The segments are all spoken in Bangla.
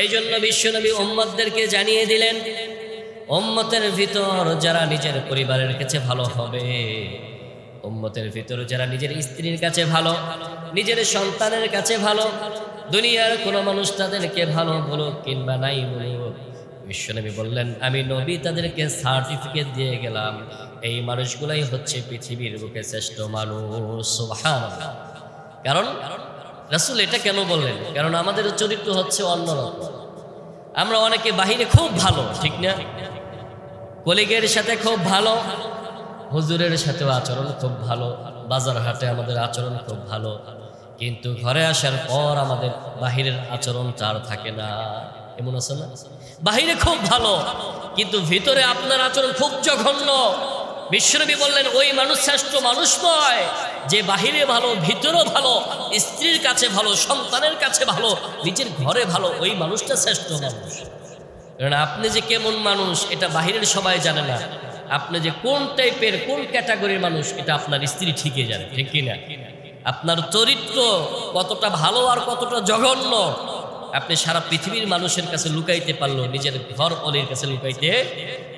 এই জন্য বিশ্বনবী উম্মতদেরকে জানিয়ে দিলেন, উম্মতের ভিতর যারা নিজের পরিবারের কাছে ভালো হবে, উম্মতের ভিতর যারা নিজের স্ত্রীর কাছে ভালো, নিজের সন্তানের কাছে ভালো, দুনিয়ার কোনো মানুষ তাদেরকে ভালো বলুক কিংবা নাই বলুক, বিশ্বনবী বললেন আমি নবী তাদেরকে সার্টিফিকেট দিয়ে গেলাম, এই মানুষগুলাই হচ্ছে পৃথিবীর বুকে শ্রেষ্ঠ মানুষ। সুবহানাল্লাহ। কারণ রাসূল এটা কেন বললেন? কারণ আমাদের চরিত্র হচ্ছে অন্যরকম। আমরা অনেকে বাহিরে খুব ভালো, ঠিক না? কলিগের সাথে খুব ভালো, হুজুরের সাথেও আচরণ খুব ভালো, বাজার হাটে আমাদের আচরণ খুব ভালো, কিন্তু ঘরে আসার পর আমাদের বাহিরের আচরণ তার থাকে না। এমন আছে না? বাহিরে খুব ভালো কিন্তু ভিতরে আপনার আচরণ খুব জঘন্য। বিশ্বনবী বললেন ওই মানুষ শ্রেষ্ঠ মানুষ নয় যে বাহিরে ভালো, ভিতরেও ভালো, স্ত্রীর কাছে ভালো, সন্তানের কাছে ভালো, নিজের ঘরে ভালো, ওই মানুষটা শ্রেষ্ঠ মানুষ। কারণ আপনি যে কেমন মানুষ এটা বাহিরের সবাই জানে না, আপনি যে কোন টাইপের, কোন ক্যাটাগরির মানুষ এটা আপনার স্ত্রী ঠিকই জানে, ঠিক কিনা? আপনার চরিত্র কতটা ভালো আর কতটা জঘন্য আপনি সারা পৃথিবীর মানুষের কাছে লুকাইতে পারলেও নিজের ঘর অলির কাছে লুকাইতে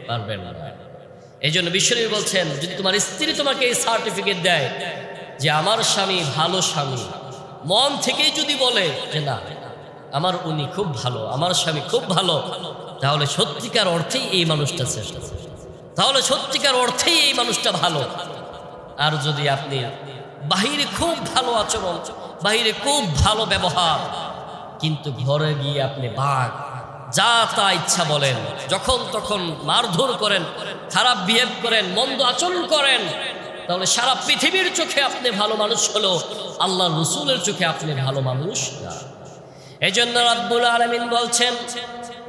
পারবেন না। এই জন্য বিশ্বনবী বলছেন যদি তোমার স্ত্রী তোমাকে এই সার্টিফিকেট দেয় যে আমার স্বামী ভালো স্বামী, মন থেকেই যদি বলে যে না আমার উনি খুব ভালো, আমার স্বামী খুব ভালো, তাহলে সত্যিকার অর্থেই এই মানুষটা শ্রেষ্ঠ, তাহলে সত্যিকার অর্থেই এই মানুষটা ভালো। আর যদি আপনি বাহিরে খুব ভালো আচরণ, বাহিরে খুব ভালো ব্যবহার, কিন্তু ঘরে গিয়ে আপনি বাঘ যা তা ইচ্ছা বলেন, যখন তখন মারধর করেন, খারাপ বিহেভ করেন, মন্দ আচরণ করেন, তাহলে সারা পৃথিবীর চোখে আপনি ভালো মানুষ হলো, আল্লাহ রসুলের চোখে আপনি ভালো মানুষ না। এই জন্য রাব্বুল আলামিন বলছেন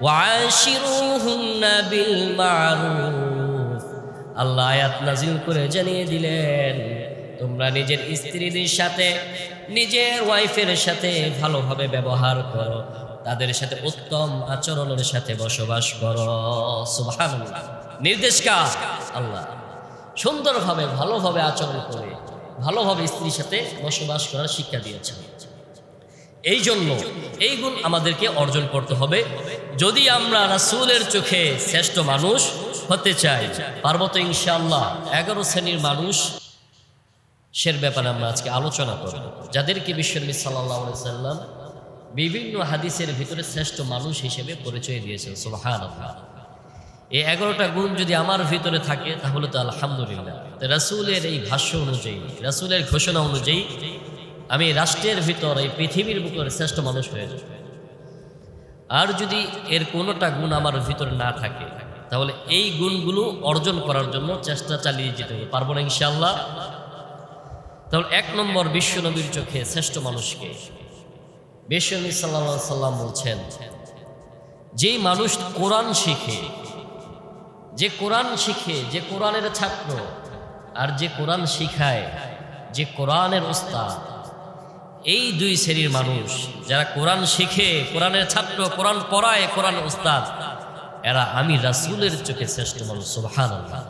ওয়াশিরুহুন্না বিল মারুফ। আল্লাহ আয়াত নাজিল করে জানিয়ে দিলেন তোমরা নিজের স্ত্রীদের সাথে, নিজের ওয়াইফের সাথে ভালোভাবে ব্যবহার করো, তাদের সাথে উত্তম আচরণের সাথে বসবাস করো। সুবহানাল্লাহ। নির্দেশ কার? আল্লাহ। সুন্দরভাবে ভালোভাবে আচরণ করে ভালোভাবে স্ত্রীর সাথে বসবাস করার শিক্ষা দিয়েছেন। এই জন্য এই গুণ আমাদেরকে অর্জন করতে হবে যদি আমরা রাসূলের চোখে শ্রেষ্ঠ মানুষ হতে চাই। পারবো তো ইনশাআল্লাহ? 11 শ্রেণীর মানুষ সের ব্যাপারে আমরা আজকে আলোচনা করব, যাদেরকে বিশ্বনবী সাল্লাল্লাহু আলাইহি সাল্লাম বিভিন্ন হাদিসের ভিতরে শ্রেষ্ঠ মানুষ হিসেবে পরিচয় দিয়েছেন। সুবহানাল্লাহ। এই 11টা গুণ যদি আমার ভিতরে থাকে তাহলে তো আলহামদুলিল্লাহ। রাসূলের এই ভাষ্য অনুযায়ী, রাসূলের ঘোষণা অনুযায়ী আমি রাষ্ট্রের ভিতর, এই পৃথিবীর বুকের শ্রেষ্ঠ মানুষ হয়ে যাব। আর যদি এর কোনোটা গুণ আমার ভিতরে না থাকে তাহলে এই গুণগুলো অর্জন করার জন্য চেষ্টা চালিয়ে যেতে হবে। পারবো না ইনশাআল্লাহ? তাহলে 1 নম্বর বিশ্বনবীর চোখে শ্রেষ্ঠ মানুষকে বিশ্বনবী সাল্লাল্লাহু আলাইহি সাল্লাম বলছেন যেই মানুষ কোরআন শিখে, যে কোরআন শিখে, যে কোরআনের ছাত্র আর যে কোরআন শিখায়, যে কোরআনের ওস্তাদ, এই 2 শ্রেণীর মানুষ যারা কোরআন শিখে, কোরআনের ছাত্র, কোরআন পড়ায়, কোরআন ওস্তাদ, এরা আমি রাসূলের চোখে শ্রেষ্ঠ মানুষ। সুবহানাল্লাহ।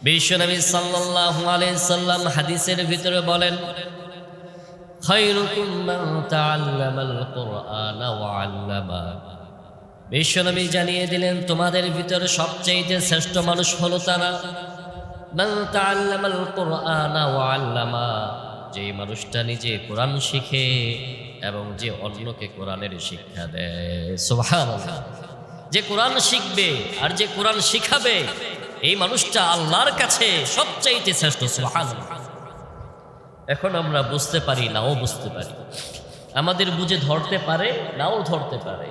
বিশ্বনবী সাল্লাল্লাহু আলাইহি সাল্লাম হাদিসের ভিতরে বলেন খায়রুকুম মান তাআল্লামাল কুরআনা ওয়া আল্লামা। বিশ্বনবী জানিয়ে দিলেন তোমাদের ভিতরে সবচেয়ে শ্রেষ্ঠ মানুষ হলো তারা মান তাআল্লামাল কুরআনা ওয়া আল্লামা, যে মানুষটা নিজে কোরআন শিখে এবং যে অন্যকে কোরআনের শিক্ষা দেয়। সুবহানাল্লাহ। যে কোরআন শিখবে আর যে কোরআন শিখাবে এই মানুষটা আল্লাহর কাছে সবচাইতে শ্রেষ্ঠ। সুবহানাল্লাহ। এখন আমরা বুঝতে পারি, নাও বুঝতে পারি, আমাদের বুঝে ধরতে পারে, নাও ধরতে পারে।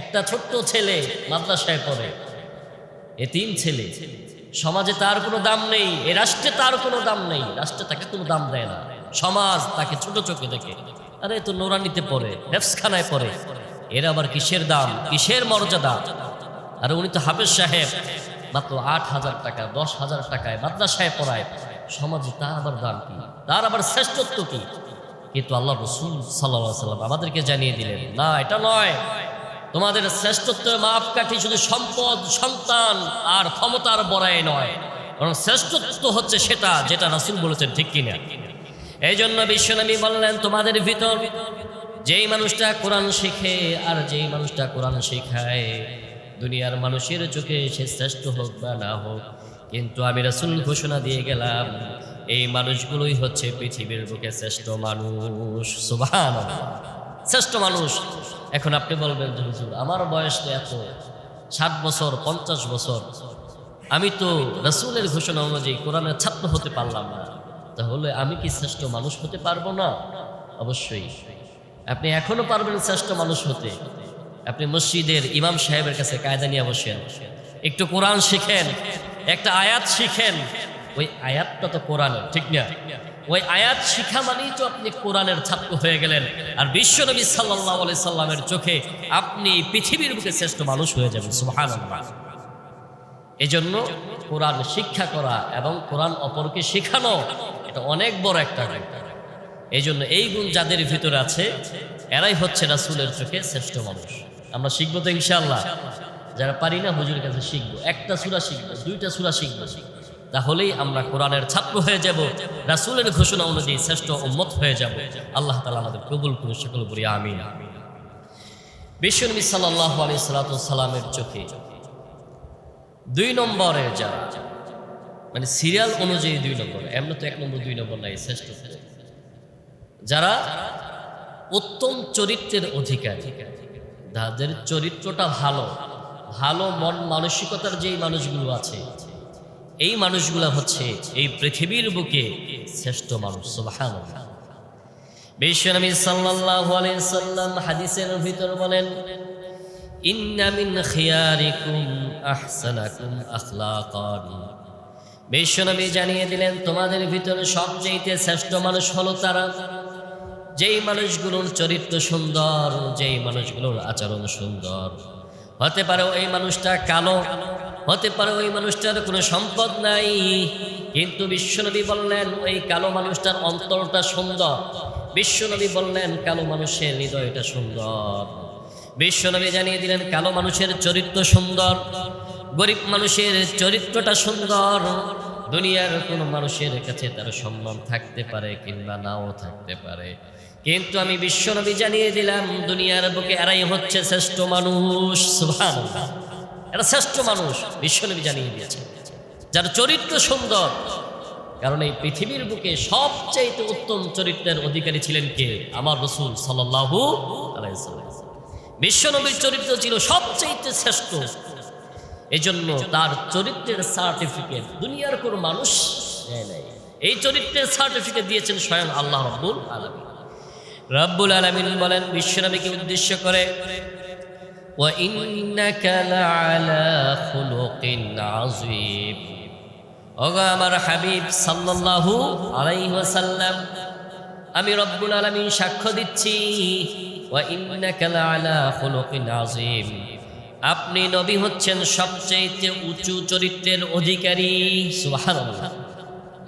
একটা ছোট্ট ছেলে মাদ্রাসায় পড়ে, এতিম ছেলে, সমাজে তার কোনো দাম নেই, এ রাষ্ট্রে তার কোনো দাম নেই, রাষ্ট্রে তাকে কোনো দাম দেয় না, সমাজ তাকে ছোট চোখে দেখে, আরে তো নোরানিতে পড়ে, হেফজখানায় পড়ে, এর আবার কিসের দাম, কিসের মর্যাদা? আর উনি তো হাফেজ সাহেব, মাত্র 8,000 টাকা 10,000 টাকায় মাদ্রাসায় পড়ায়, সমাজে তার আবার দাম কি, তার আবার শ্রেষ্ঠত্ব কি? কিন্তু আল্লাহ রাসূল সাল্লাল্লাহু আলাইহি সাল্লাম আমাদেরকে জানিয়ে দিলেন না, এটা নয়। তোমাদের শ্রেষ্ঠত্বের মাপকাঠি শুধু সম্পদ, সন্তান আর ক্ষমতার বড়াই নয়, বরং শ্রেষ্ঠত্ব হচ্ছে সেটা যেটা রাসূল বলেছেন, ঠিক কিনা? এই জন্য বিশ্বনবী বললেন তোমাদের ভিতর যেই মানুষটা কোরআন শিখে আর যেই মানুষটা কোরআন শেখায়, দুনিয়ার মানুষের চোখে সে শ্রেষ্ঠ হোক বা না হোক, কিন্তু আমি রাসূল ঘোষণা দিয়ে গেলাম এই মানুষগুলোই হচ্ছে পৃথিবীর বুকে শ্রেষ্ঠ মানুষ। সুবহানাল্লাহ, শ্রেষ্ঠ মানুষ। এখন আপনি বলবেন যে হুজুর আমার বয়স তো এত 60 বছর 50 বছর, আমি তো রাসূলের ঘোষণা অনুযায়ী কোরআনের ছাত্র হতে পারলাম না, তাহলে আমি কি শ্রেষ্ঠ মানুষ হতে পারবো না? অবশ্যই আপনি এখনো পারবেন শ্রেষ্ঠ মানুষ হতে। আপনি মসজিদের ইমাম সাহেবের কাছে কায়দা নিয়ে বসেন, একটু কোরআন শিখেন, একটা আয়াত শিখেন। ওই আয়াতটা তো কোরআনের, ঠিক না? ওই আয়াত শিখা মানেই তো আপনি কোরআনের ছাত্র হয়ে গেলেন। আর বিশ্বনবী সাল্লাল্লাহু আলাইহি সাল্লামের চোখে আপনি পৃথিবীর বুকে শ্রেষ্ঠ মানুষ হয়ে যাবেন। সুবহানাল্লাহ। এজন্য কোরআন শিক্ষা করা এবং কোরআন অপরকে শেখানো এটা অনেক বড় একটা গুণ। এই জন্য এই গুণ যাদের ভিতরে আছে এরাই হচ্ছে রাসূলের চোখে শ্রেষ্ঠ মানুষ। আমরা শিখবো তো ইনশাআল্লাহ। যারা পারি না হুজুরের কাছে শিখবো, একটা সূরা শিখবো, 2টা সূরা শিখবো, তাহলেই আমরা কোরআনের ছাত্র হয়ে যাব, রাসূলের ঘোষণা অনুযায়ী শ্রেষ্ঠ উম্মত হয়ে যাব। আল্লাহ তাআলা আমাদের কবুল করুন, সকল বলি আমিন। বিশ্বনবী সাল্লাল্লাহু আলাইহি সাল্লামের চোখে 2 নম্বরের যারা, মানে সিরিয়াল অনুযায়ী 2 নম্বর, এমন তো 1 নম্বর 2 নম্বর নাই, শ্রেষ্ঠ যারা উত্তম চরিত্রের অধিকারী, যাদের চরিত্রটা ভালো, ভালো মন মানসিকতার যেই মানুষগুলো আছে, এই মানুষগুলো হচ্ছে এই পৃথিবীর বুকে শ্রেষ্ঠ মানুষ। সুবহানাল্লাহ। বিশ্বনবী সাল্লাল্লাহু আলাইহি সাল্লাম হাদিসের ভিতর বলেন, ইন্না মিন খিয়ারিকুম আহসানাকুম আখলাকান। বিশ্বনবী জানিয়ে দিলেন তোমাদের ভিতরে সবচেয়ে শ্রেষ্ঠ মানুষ হলো তারা যেই মানুষগুলোর চরিত্র সুন্দর, যেই মানুষগুলোর আচরণ সুন্দর। হতে পারে ওই মানুষটা কালো, হতে পারে ওই মানুষটার কোনো সম্পদ নাই, কিন্তু বিশ্বনবী বললেন ওই কালো মানুষটার অন্তরটা সুন্দর। বিশ্বনবী বললেন কালো মানুষের হৃদয়টা সুন্দর। বিশ্বনবী জানিয়ে দিলেন কালো মানুষের চরিত্র সুন্দর, গরিব মানুষের চরিত্রটা সুন্দর। দুনিয়ার কোনো মানুষের কাছে তার সম্মান থাকতে পারে কিংবা নাও থাকতে পারে, কিন্তু আমি বিশ্বনবী জানিয়ে দিলাম দুনিয়ার বুকে এরাই হচ্ছে শ্রেষ্ঠ মানুষ। সুবহানাল্লাহ, এরা শ্রেষ্ঠ মানুষ। বিশ্বনবী জানিয়ে দিয়েছেন যার চরিত্র সুন্দর। কারণ এই পৃথিবীর বুকে সবচেয়ে উত্তম চরিত্রের অধিকারী ছিলেন কে? আমার রাসূল সাল্লাল্লাহু আলাইহি ওয়াসাল্লাম। বিশ্বনবীর চরিত্র ছিল সবচেয়ে শ্রেষ্ঠ। এজন্য তার চরিত্রের সার্টিফিকেট দুনিয়ার কোনো মানুষ দেয় নাই। এই চরিত্রের সার্টিফিকেট দিয়েছেন স্বয়ং আল্লাহ রাব্বুল আলামিন। রাব্বুল আলামিন বলেন বিশ্বনবীকে উদ্দেশ্য করে, ওয়া ইন্নাকা লাআলা খুলুকিন আযীম। ওগো আমার হাবিব সাল্লাল্লাহু আলাইহি ওয়াসাল্লাম, আমি রব্বুল আলামিন সাক্ষ্য দিচ্ছি, ওয়া ইন্নাকা লাআলা খুলুকিন আযীম, আপনি নবী হচ্ছেন সবচেয়ে উঁচু চরিত্রের অধিকারী। সুবহানাল্লাহ,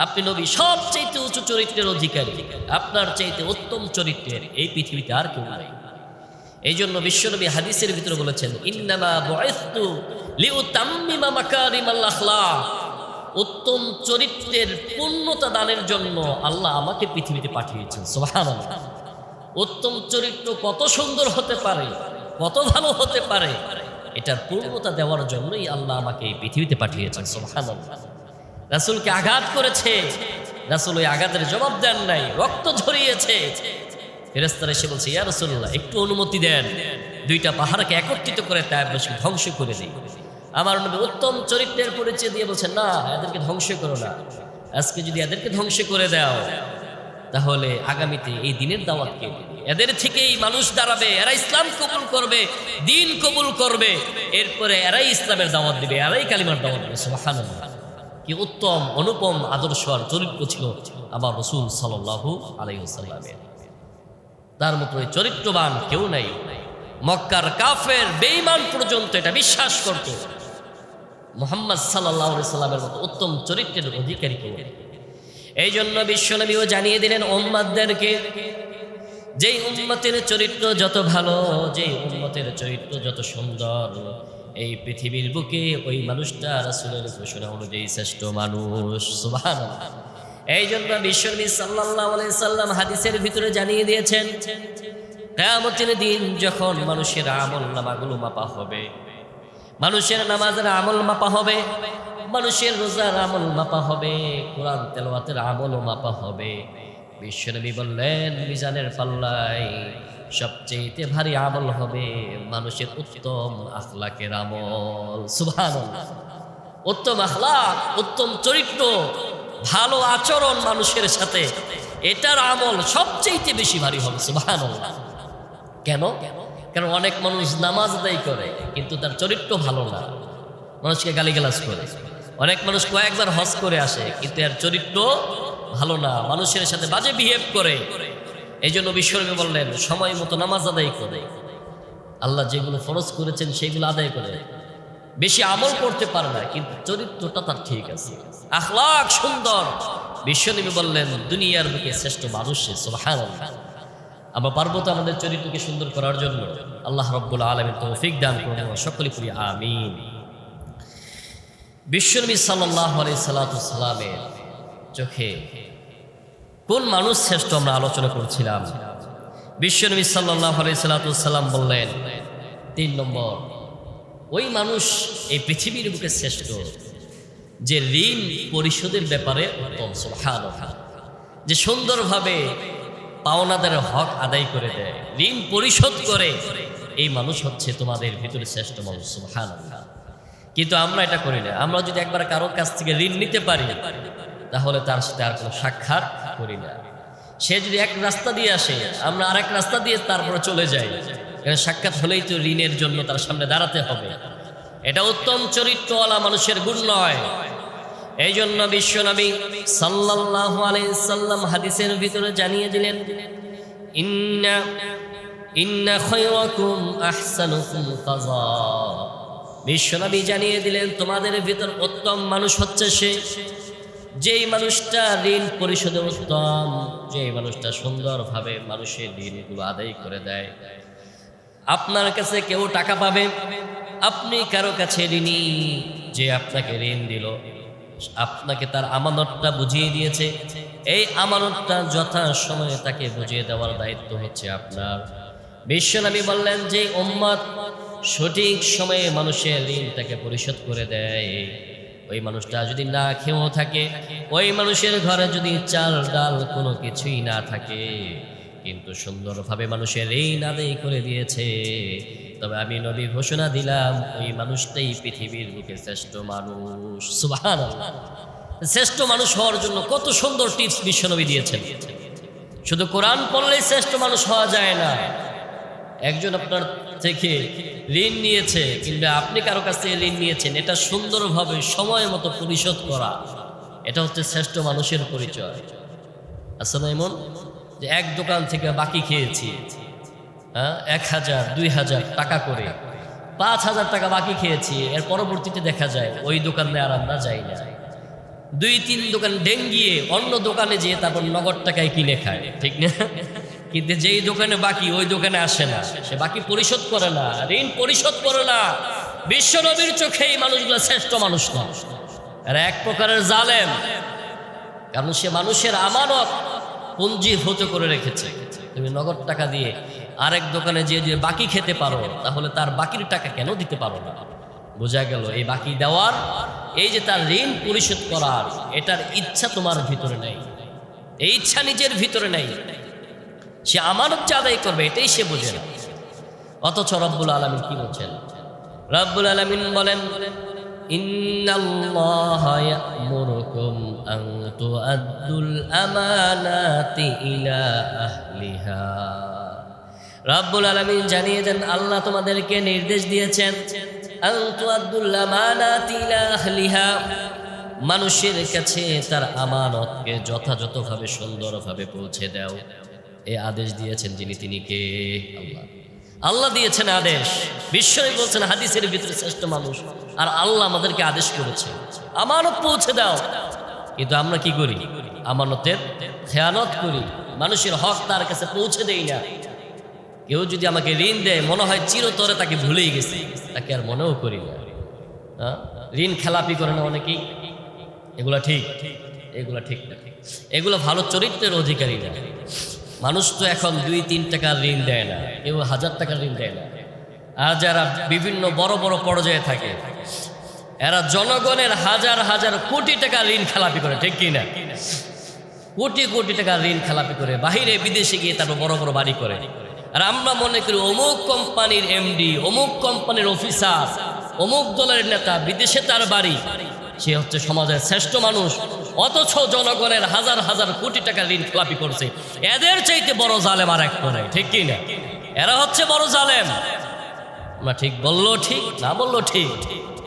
আপনি নবী সবচেয়ে উঁচু চরিত্রের অধিকারী। আপনার চাইতে উত্তম চরিত্রের এই পৃথিবীতে আর কেউ নাই। এই জন্য বিশ্বনবী হাদিসের ভিতরে বলেছেন, ইন্নামা বুইসতু লিউতাম্মিমা মাকারিমাল আখলাক, উত্তম চরিত্রের পূর্ণতা দানের জন্য আল্লাহ আমাকে পৃথিবীতে পাঠিয়েছেন। সুবহানাল্লাহ, উত্তম চরিত্র কত সুন্দর হতে পারে, কত ভালো হতে পারে, এটার পূর্ণতা দেওয়ার জন্যই আল্লাহ আমাকে এই পৃথিবীতে পাঠিয়েছেন। সুবহানাল্লাহ। রাসূলকে আঘাত করেছে, রাসূল ওই আঘাতের জবাব দেন নাই, রক্ত ঝরিয়েছে। ফেরেশতারা এসে বলছে, ইয়া রাসূলুল্লাহ একটু অনুমতি দেন, 2টা পাহাড়কে একত্রিত করে তায়েফবাসীকে ধ্বংস করে দিই। আমার নবী উত্তম চরিত্রের পরিচয় দিয়ে বলছেন, না এদেরকে ধ্বংস করো না, আজকে যদি এদেরকে ধ্বংস করে দাও তাহলে আগামীতে এই দিনের দাওয়াত কে দিবে? এদের থেকেই মানুষ দাঁড়াবে, এরা ইসলাম কবুল করবে, দিন কবুল করবে, এরপরে এরাই ইসলামের দাওয়াত দিবে, এরাই কালিমার দাওয়াত দিবে। সুবহানাল্লাহ, কি উত্তম অনুপম আদর্শ আর চরিত্র ছিল আমার রাসূল সাল্লাল্লাহু আলাইহি ওয়াসাল্লামের। তার মতো চরিত্রবান কেউ নাই। মক্কার কাফের বেঈমান পর্যন্ত এটা বিশ্বাস করত মুহাম্মদ সাল্লাল্লাহু আলাইহি ওয়াসাল্লামের মতো উত্তম চরিত্রের অধিকারী কেউ নেই। এই জন্য বিশ্বনবীও জানিয়ে দিলেন উম্মতদেরকে, যেই উম্মতের চরিত্র যত ভালো, যেই উম্মতের চরিত্র যত সুন্দর, এই পৃথিবীর বুকে ওই মানুষটা রাসূলের ঘোষণা অনুযায়ী শ্রেষ্ঠ মানুষ। সুবহানাল্লাহ। এই জন্য বিশ্বনবী সাল্লাল্লাহু আলাইহি সাল্লাম হাদিসের ভিতরে জানিয়ে দিয়েছেন, কিয়ামতের দিন যখন মানুষের আমল নামাগুলো মাপা হবে, মানুষের নামাজের আমল মাপা হবে, মানুষের রোজার আমল মাপা হবে, কোরআন তেলাওয়াতের আমলও মাপা হবে। বিশ্বনবী বললেন মিজানের পাল্লায় সবচেয়ে ভারী আমল হবে মানুষের উত্তম আখলাকের আমল। সুবহানাল্লাহ। উত্তম আখলাক, উত্তম চরিত্র, ভালো আচরণ মানুষের সাথে, এটার আমল সবচেয়ে বেশি ভারী হবে। সুবহানাল্লাহ। কেন? কারণ অনেক মানুষ নামাজ আদায় করে কিন্তু তার চরিত্র ভালো না, মানুষকে গালিগালাজ করে। অনেক মানুষ কয়েকবার হজ করে আসে কিন্তু এর চরিত্র ভালো না, মানুষের সাথে বাজে বিহেভ করে। এই জন্য বিশ্বনবী বললেন সময় মতো নামাজ আদায় করে, আল্লাহ যেগুলো ফরজ করেছেন সেগুলো আদায় করে। বেশি আমল করতে পারে না কিন্তু চরিত্রটা তার ঠিক আছে, আখলাক সুন্দর। বিশ্বনবী বললেন দুনিয়ার বুকে শ্রেষ্ঠ মানুষ সে। সুবহানাল্লাহ। আমরা পারবো তো আমাদের চরিত্রকে সুন্দর করার জন্য? আল্লাহ রাব্বুল আলামিন তৌফিক দান করুন, সকলে পড়ি আমিন। বিশ্বনবী সাল্লাল্লাহু আলাইহি সাল্লামের চোখে কোন মানুষ শ্রেষ্ঠ আমরা আলোচনা করছিলাম। বিশ্বনবী সাল্লাল্লাহু আলাইহি সাল্লাম বললেন 3 নম্বর, ওই মানুষ এই পৃথিবীর বুকে শ্রেষ্ঠ যে ঋণ পরিশোধের ব্যাপারে উত্তম। সুবহানাল্লাহ। যে সুন্দরভাবে পাওনাদার হক আদায় করে দেয়, ঋণ পরিশোধ করে, এই মানুষ হচ্ছে তোমাদের ভিতরে শ্রেষ্ঠ মানুষ। সুবহানাল্লাহ। কিন্তু আমরা এটা করি না। আমরা যদি একবার কারোর কাছ থেকে ঋণ নিতে পারি তাহলে তার সাথে আর কোনো সাক্ষাৎ করি না। সে যদি এক রাস্তা দিয়ে আসে আমরা আরেক রাস্তা দিয়ে তারপরে চলে যাই, সাক্ষাৎ হলেই তো ঋণের জন্য তার সামনে দাঁড়াতে হবে। এটা উত্তম চরিত্রওয়ালা মানুষের গুণ নয়। এই জন্য বিশ্বনবী সাল্লাল্লাহু আলাইহি সাল্লাম হাদিসের ভিতরে জানিয়ে দিলেন ইন্না খায়রাকুম আহসানুকুম কাযা। বিশ্বনবী জানিয়ে দিলেন তোমাদের ভিতর উত্তম মানুষ হচ্ছে সে যেই মানুষটা ঋণ পরিশোধে উত্তম, যেই মানুষটা সুন্দরভাবে মানুষের ঋণগুলো আদায় করে দেয়। আপনার কাছে কেউ টাকা পাবে, আপনি কারো কাছে ঋণী, যে আপনাকে ঋণ দিল আপনাকে তার আমানতটা বুঝিয়ে দিয়েছে, এই আমানতটা যথা সময়ে তাকে বুঝিয়ে দেওয়ার দায়িত্ব হচ্ছে আপনার। বিশ্বনবী বললেন যে উম্মত সঠিক সময়ে মানুষের ঋণটাকে পরিশোধ করে দেয়, ওই মানুষটা যদি না খেয়েও থাকে, ওই মানুষের ঘরে যদি চাল ডাল কোনো কিছুই না থাকে কিন্তু সুন্দরভাবে মানুষের ঋণ আদায় করে দিয়েছে, তবে আমি নবী ঘোষণা দিলাম ওই মানুষটাই পৃথিবীর বুকে শ্রেষ্ঠ মানুষ। সুবহানাল্লাহ। শ্রেষ্ঠ মানুষ হওয়ার জন্য কত সুন্দর টিপস বিশ্বনবী দিয়েছেন। শুধু কোরআন পড়লেই শ্রেষ্ঠ মানুষ হওয়া যায় না। একজন আপনার থেকে ঋণ নিয়েছে কিংবা আপনি কারো কাছ থেকে ঋণ নিয়েছেন, এটা সুন্দরভাবে সময় মতো পরিশোধ করা, এটা হচ্ছে শ্রেষ্ঠ মানুষের পরিচয়। আছে না এমন যে এক দোকান থেকে বাকি খেয়েছি 1000 2000 টাকা করে, 5000 টাকা বাকি খেয়েছি, এর পরবর্তীতে দেখা যায় ওই দোকানে আর আমরা যাই না, 2-3 দোকান ডেঙ্গিয়ে অন্য দোকানে যেয়ে তারপর নগদ টাকায় কিনে খায়, ঠিক না? কিন্তু যেই দোকানে বাকি ওই দোকানে আসে না, সে বাকি পরিশোধ করে না, ঋণ পরিশোধ করে না। বিশ্বনবীর চোখে এই মানুষগুলো শ্রেষ্ঠ মানুষ না, এরা এক প্রকারের জালেম। কারণ সে মানুষের আমানত পুঞ্জীভূত করে রেখেছে। তুমি নগদ টাকা দিয়ে আরেক দোকানে যে যে বাকি খেতে পারো, তাহলে তার বাকির টাকা কেন দিতে পারো না? বোঝা গেল এই বাকি দেওয়ার, এই যে তার ঋণ পরিশোধ করার, এটার ইচ্ছা তোমার ভিতরে নেই, এই ইচ্ছা নিজের ভিতরে নেই। সে আমানত যে আদায় করবে এটাই সে বোঝে না। অথচ রব্বুল আলামিন কি বলছেন? রব্বুল আলামিন বলেন ইন্নাল্লাহা ইয়া'মুরুকুম আন তুআদ্দুল আমানাতি ইলা আহলিহা। রব্বুল আলামিন জানিয়ে দেন আল্লাহ তোমাদেরকে নির্দেশ দিয়েছেন আন তুআদ্দুল আমানাতি ইলা আহলিহা, মানুষের কাছে তার আমানতকে যথাযথভাবে সুন্দরভাবে পৌঁছে দাও। এই আদেশ দিয়েছেন যিনি, তিনি কে? আল্লাহ। আল্লাহ দিয়েছেন আদেশ। বিশ্বনবী বলছেন হাদিসের ভিতরে শ্রেষ্ঠ মানুষ, আর আল্লাহ আমাদেরকে আদেশ করেছে আমানত পৌঁছে দাও। কিন্তু আমরা কি করি? আমানতের খেয়ানত করি, মানুষের হক তার কাছে পৌঁছে দেই না। কেউ যদি আমাকে ঋণ দেয় মনে হয় চিরতরে তাকে ভুলেই গেছে, তাকে আর মনেও করি না। ঋণ খেলাপি করে না অনেকেই, এগুলা ঠিক, এগুলা ঠিক না, এগুলো ভালো চরিত্রের অধিকারী না। মানুষ তো এখন 2-3 টাকার ঋণ দেয় না, কেউ 1000 টাকার ঋণ দেয় না। আর যারা বিভিন্ন বড় বড় পর্যায়ে থাকে এরা জনগণের হাজার হাজার কোটি টাকা ঋণ খেলাপি করে, ঠিক কিনা? কোটি কোটি টাকা ঋণ খেলাপি করে বাহিরে বিদেশে গিয়ে তারপর বড় বড় বাড়ি করে। আর আমরা মনে করি অমুক কোম্পানির এমডি, অমুক কোম্পানির অফিসার, অমুক দলের নেতা, বিদেশে তার বাড়ি, সে হচ্ছে সমাজের শ্রেষ্ঠ মানুষ। অথচ জনগণের হাজার হাজার কোটি টাকা ঋণ খেলাপি করছে। এদের চাইতে বড় জালেম আর এক করে, ঠিক কিনা? এরা হচ্ছে বড় জালেম। না ঠিক বললো ঠিক, না বললো ঠিক,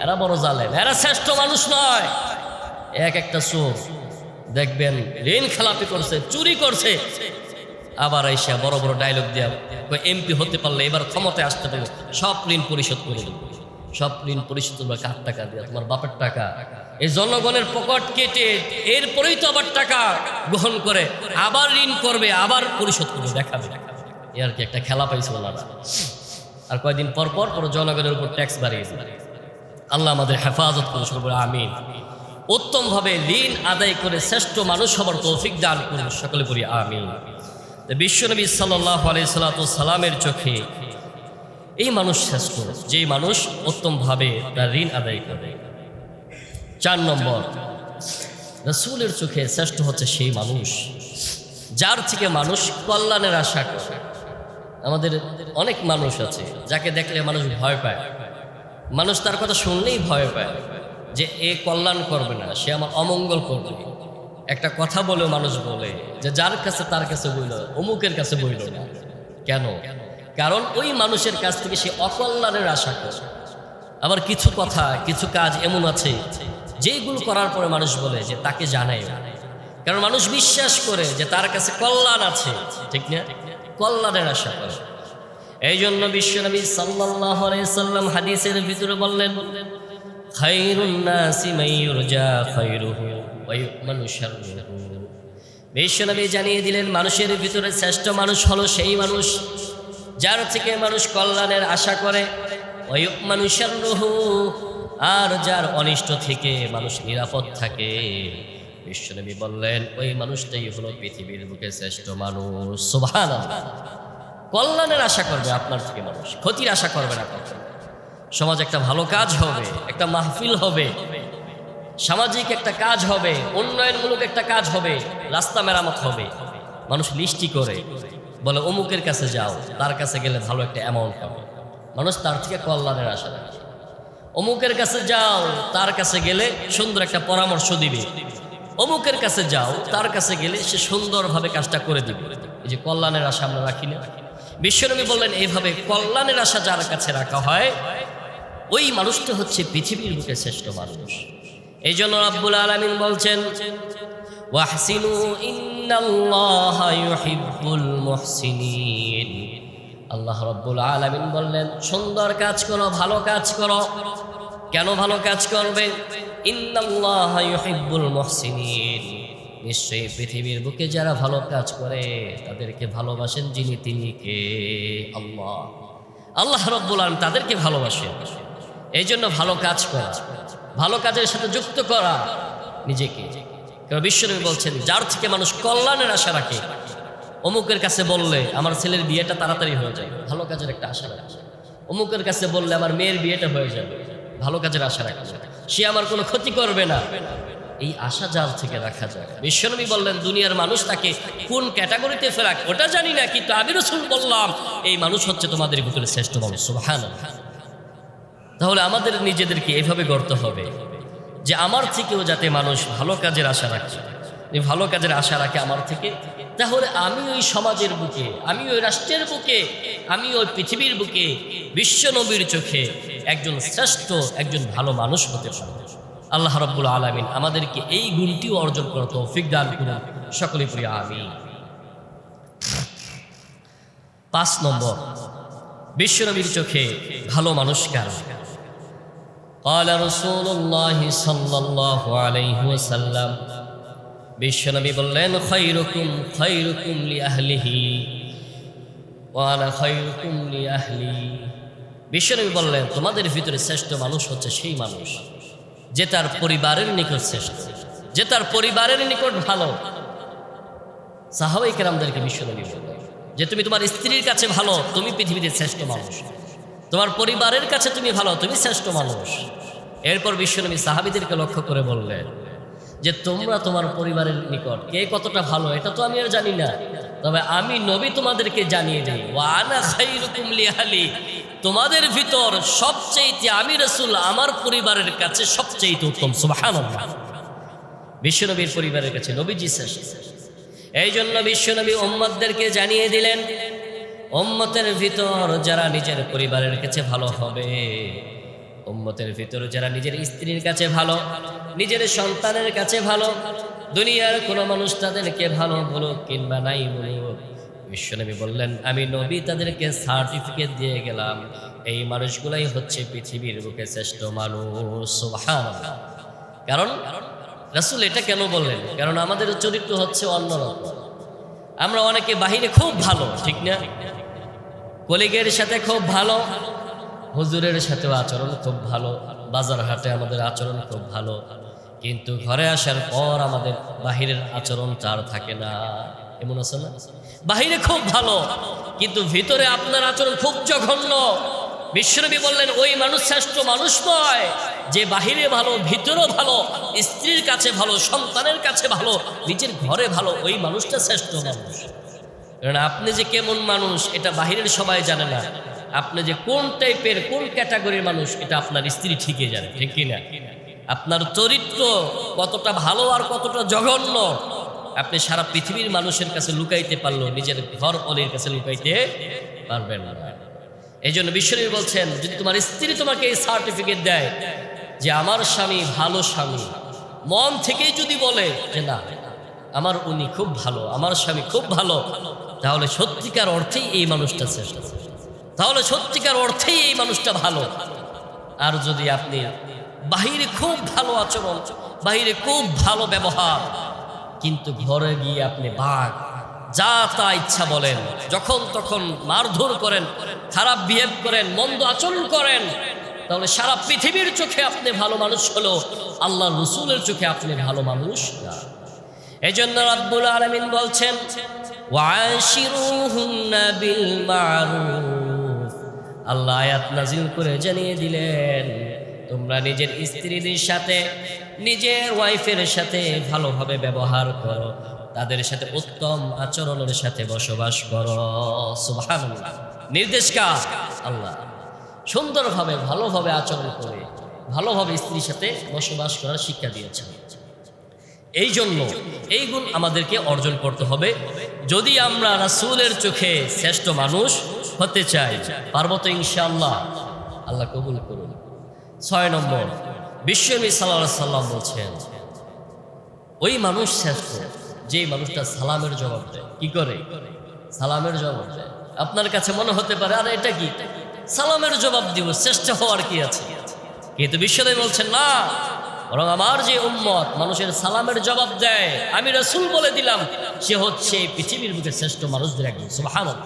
এরা বড় জালেম, এরা শ্রেষ্ঠ মানুষ নয়। এক একটা চোর দেখবেন ঋণ খেলাপি করছে, চুরি করছে, আবার এসে বড় বড় ডায়লগ দেওয়া, এমপি হতে পারলে, এবার ক্ষমতায় আসতে পারলে সব ঋণ পরিশোধ করে দেবো। সব ঋণ পরিশোধ করবে কার টাকা দিয়ে? তোমার বাপের টাকা। এই জনগণের পকেট কেটে এরপরেই তো আবার টাকা গ্রহণ করে আবার ঋণ করবে, আবার পরিশোধ করবে, দেখাবে। এ আর কি একটা খেলা পাইছে ওনারা। আর কয়েকদিন পর পর পুরো জনগণের উপর ট্যাক্স বাড়িয়ে দেবে। আল্লাহ আমাদের হেফাজত করে, সকলে বলে আমিন। উত্তমভাবে ঋণ আদায় করে শ্রেষ্ঠ মানুষ হবার তৌফিক দান করুন, সকলে বলি আমিন। বিশ্বনবী সাল্লাল্লাহু আলাইহি সাল্লামের চোখে এই মানুষ শ্রেষ্ঠ, যেই মানুষ উত্তমভাবে তার ঋণ আদায় করে। 4 নম্বর, রাসূলের চোখে শ্রেষ্ঠ হচ্ছে সেই মানুষ যার থেকে মানুষ কল্যাণের আশা করে। আমাদের অনেক মানুষ আছে যাকে দেখলে মানুষ ভয় পায়, মানুষ তার কথা শুনলেই ভয় পায় যে এ কল্যাণ করবে না, সে আমার অমঙ্গল করবে। একটা কথা বলেও মানুষ বলে যে যার কাছে তার কাছে বইল, অমুকের কাছে বইল না। কেন? কারণ ওই মানুষের কাছ থেকে সে অকল্যাণের আশা করে। আবার কিছু কথা, কিছু কাজ এমন আছে যেগুলো করার পরে মানুষ বলে যে তাকে জানায়, কারণ মানুষ বিশ্বাস করে যে তার কাছে কল্যাণ আছে, ঠিক না? কল্যাণের আশা করে। এই জন্য বিশ্বনবী সাল্লাল্লাহু আলাইহি সাল্লাম হাদিসের ভিতরে বললেন, খায়রুন নাসি মান ইউরজা খায়রুহু ওয়া ইউমানু শাররুহু। বিশ্বনবী জানিয়ে দিলেন মানুষের ভিতরে শ্রেষ্ঠ মানুষ হলো সেই মানুষ যার থেকে মানুষ কল্যাণের আশা করে, ওয়া ইউমানু শাররুহু, আর যার অনিষ্ট থেকে মানুষ নিরাপদ থাকে। বিশ্বনবী বললেন ওই মানুষটাই হলো পৃথিবীর বুকে শ্রেষ্ঠ মানুষ। সুবহানাল্লাহ। কল্যাণের আশা করবে আপনার থেকে মানুষ, ক্ষতির আশা করবে না। সমাজ একটা ভালো কাজ হবে, একটা মাহফিল হবে, সামাজিক একটা কাজ হবে, উন্নয়নমূলক একটা কাজ হবে, রাস্তা মেরামত হবে, মানুষ লিস্টি করে বলে অমুকের কাছে যাও, তার কাছে গেলে ভালো একটা অ্যামাউন্ট পাবে। মানুষ তার থেকে কল্যাণের আশা রাখে। অমুকের কাছে যাও, তার কাছে গেলে সুন্দর একটা পরামর্শ দিবে। অমুকের কাছে যাও, তার কাছে গেলে সে সুন্দরভাবে কাজটা করে দিবে। এই যে কল্যাণের আশা আমরা রাখি না? বিশ্বনবী বললেন এইভাবে কল্যাণের আশা যার কাছে রাখা হয় ওই মানুষটা হচ্ছে পৃথিবীর বুকে শ্রেষ্ঠ মানুষ। এই জন্য রাব্বুল আলামিন বলছেন, ওয়াহসিনু ইন্নাল্লাহা ইউহিব্বুল মুহসিনিন। আল্লাহ রাব্বুল আলামিন বললেন সুন্দর কাজ করো, ভালো কাজ করো। কেন ভালো কাজ করবে? ইন্নাল্লাহা ইউহিব্বুল মুহসিনিন, নিশ্চয়ই পৃথিবীর বুকে যারা ভালো কাজ করে তাদেরকে ভালোবাসেন যিনি, তিনি কে? আল্লাহ। আল্লাহ রাব্বুল আলামিন তাদেরকে ভালোবাসেন। এই জন্য ভালো কাজ করা, ভালো কাজের সাথে যুক্ত করা নিজেকে। কারণ বিশ্বনবী বলছেন যার থেকে মানুষ কল্যাণের আশা রাখে, অমুকের কাছে বললে আমার ছেলের বিয়েটা তাড়াতাড়ি হয়ে যায়, ভালো কাজের একটা আশা রাখে। অমুকের কাছে বললে আমার মেয়ের বিয়েটা হয়ে যাবে, ভালো কাজের আশা রাখে। সে আমার কোনো ক্ষতি করবে না, এই আশা যার থেকে রাখা যায়। বিশ্বনবী বললেন দুনিয়ার মানুষ তাকে কোন ক্যাটাগরিতে ফেরাক ওটা জানি না, কিন্তু আমি রাসূল বললাম এই মানুষ হচ্ছে তোমাদের ভিতরে শ্রেষ্ঠ মানুষ। সুবহানাল্লাহ। তাহলে আমাদের নিজেদেরকে এভাবে গড়তে হবে যে আমার থেকেও যাতে মানুষ ভালো কাজের আশা রাখে, ভালো কাজের আশা রাখে আমার থেকে, তাহলে আমি ওই সমাজের বুকে, আমি ওই রাষ্ট্রের বুকে, আমি ওই পৃথিবীর বুকে বিশ্বনবীর চোখে একজন শ্রেষ্ঠ, একজন ভালো মানুষ হতে পারব। আল্লাহ রাব্বুল আলামিন আমাদেরকে এই গুণটিও অর্জন করার তৌফিক দান করুন, সকলে পড়ি আমিন। 5 নম্বর, বিশ্বনবীর চোখে ভালো মানুষ কারা? قال رسول الله صلى الله عليه وسلم, বিশ্বনবী বললেন খায়রুকুম খায়রুকুম লিআহলিহি ওয়া আনা খায়রুকুম লিআহলি। বিশ্বনবী বললেন তোমাদের ভিতরে শ্রেষ্ঠ মানুষ হচ্ছে সেই মানুষ যে তার পরিবারের নিকট শ্রেষ্ঠ, যে তার পরিবারের নিকট ভালো। সাহাবায়ে কেরামদেরকে বিশ্বনবী বললেন যে তুমি তোমার স্ত্রীর কাছে ভালো, তুমি পৃথিবীতে শ্রেষ্ঠ মানুষ, তোমার পরিবারের কাছে তুমি ভালো, তুমি শ্রেষ্ঠ মানুষ। এরপর বিশ্বনবী সাহাবীদেরকে লক্ষ্য করে বললেন যে তোমরা তোমার পরিবারের নিকট কে কতটা ভালো এটা তো আমি আর জানি না, তবে আমি নবী তোমাদেরকে জানিয়ে দিই, ওয়া আনা খায়রুকুম লিআহলি, তোমাদের ভিতর সবচেয়ে আমি রাসূল আমার পরিবারের কাছে সবচেয়ে উত্তম। সুবহানাল্লাহ। বিশ্বনবীর পরিবারের কাছে নবীজি শ্রেষ্ঠ। এই জন্য বিশ্বনবী উম্মতদেরকে জানিয়ে দিলেন, উম্মতের ভিতর যারা নিজের পরিবারের কাছে ভালো হবে, উম্মতের ভিতর যারা নিজের স্ত্রীর কাছে ভালো, নিজের সন্তানের কাছে ভালো, দুনিয়ার কোনো মানুষ তাদেরকে ভালো বলুক কিংবা নাই বলুক, বিশ্বনবী বললেন আমি নবী তাদেরকে সার্টিফিকেট দিয়ে গেলাম, এই মানুষগুলাই হচ্ছে পৃথিবীর বুকে শ্রেষ্ঠ মানুষ। সুবহানাল্লাহ। কারণ রাসূল এটা কেন বললেন? কারণ আমাদের চরিত্র হচ্ছে অন্যরকম। আমরা অনেকে বাহিরে খুব ভালো, ঠিক না? কলিগের সাথে খুব ভালো, হুজুরের সাথেও আচরণ খুব ভালো, বাজার হাটে আমাদের আচরণ খুব ভালো, কিন্তু ঘরে আসার পর আমাদের বাহিরের আচরণটা আর থাকে না। এমন আছে না? বাহিরে খুব ভালো কিন্তু ভিতরে আপনার আচরণ খুব জঘন্য। বিশ্বনবী বললেন ওই মানুষ শ্রেষ্ঠ মানুষ নয় যে বাহিরে ভালো ভিতরেও ভালো, স্ত্রীর কাছে ভালো, সন্তানের কাছে ভালো, নিজের ঘরে ভালো, ওই মানুষটা শ্রেষ্ঠ মানুষ। কারণ আপনি যে কেমন মানুষ এটা বাহিরের সবাই জানে না, আপনি যে কোন টাইপের কোন ক্যাটাগরির মানুষ এটা আপনার স্ত্রী ঠিকই জানে, ঠিক কিনা? আপনার চরিত্র কতটা ভালো আর কতটা জঘন্য আপনি সারা পৃথিবীর মানুষের কাছে লুকাইতে পারলো, নিজের ঘর অলির কাছে লুকাইতে পারবেন না। এই জন্য বিশ্বনবী বলছেন যদি তোমার স্ত্রী তোমাকে এই সার্টিফিকেট দেয় যে আমার স্বামী ভালো স্বামী, মন থেকেই যদি বলে যে না আমার উনি খুব ভালো, আমার স্বামী খুব ভালো, তাহলে সত্যিকার অর্থেই এই মানুষটা শ্রেষ্ঠ, তাহলে সত্যিকার অর্থেই এই মানুষটা ভালো। আর যদি আপনি বাহিরে খুব ভালো আচরণ, বাহিরে খুব ভালো ব্যবহার, কিন্তু ঘরে গিয়ে আপনি বাঘ যা তা ইচ্ছা বলেন, যখন তখন মারধর করেন, খারাপ বিহেভ করেন, মন্দ আচরণ করেন, তাহলে সারা পৃথিবীর চোখে আপনি ভালো মানুষ হলো, আল্লাহর রাসূলের চোখে আপনি ভালো মানুষ না। এই জন্য রাব্বুল আলামিন বলছেন ওয়াশিরুহুন্না বিল মারুফ, আল্লাহ আয়াত নাজিল করে জানিয়ে দিলেন তোমরা নিজের স্ত্রীদের সাথে, নিজের ওয়াইফের সাথে ভালোভাবে ব্যবহার করো, তাদের সাথে উত্তম আচরণের সাথে বসবাস করো। সুবহানাল্লাহ। নির্দেশ কার? আল্লাহ। সুন্দরভাবে ভালোভাবে আচরণ করে ভালোভাবে স্ত্রীর সাথে বসবাস করার শিক্ষা দিয়েছেন। এই জন্য এই গুণ আমাদেরকে অর্জন করতে হবে যদি আমরা রাসূলের চোখে শ্রেষ্ঠ মানুষ হতে চাই। পারবো তো ইনশাআল্লাহ? আল্লাহ কবুল করুন। 6 নম্বর, বিশ্বনবী সাল্লাল্লাহু আলাইহি সাল্লাম বলছেন ওই মানুষ শ্রেষ্ঠ যে মানুষটা সালামের জবাব দেয়। কি করে? সালামের জবাব দেয়। আপনার কাছে মনে হতে পারে আরে এটা কি, সালামের জবাব দিব, শ্রেষ্ঠ হওয়ার কি আছে? কিন্তু বিশ্বনবী বলছেন না, বরং আমার যে উম্মত মানুষের সালামের জবাব দেয়, আমি রাসূল বলে দিলাম সে হচ্ছে পৃথিবীর বুকে শ্রেষ্ঠ মানুষদের একজন। সুবহানাল্লাহ।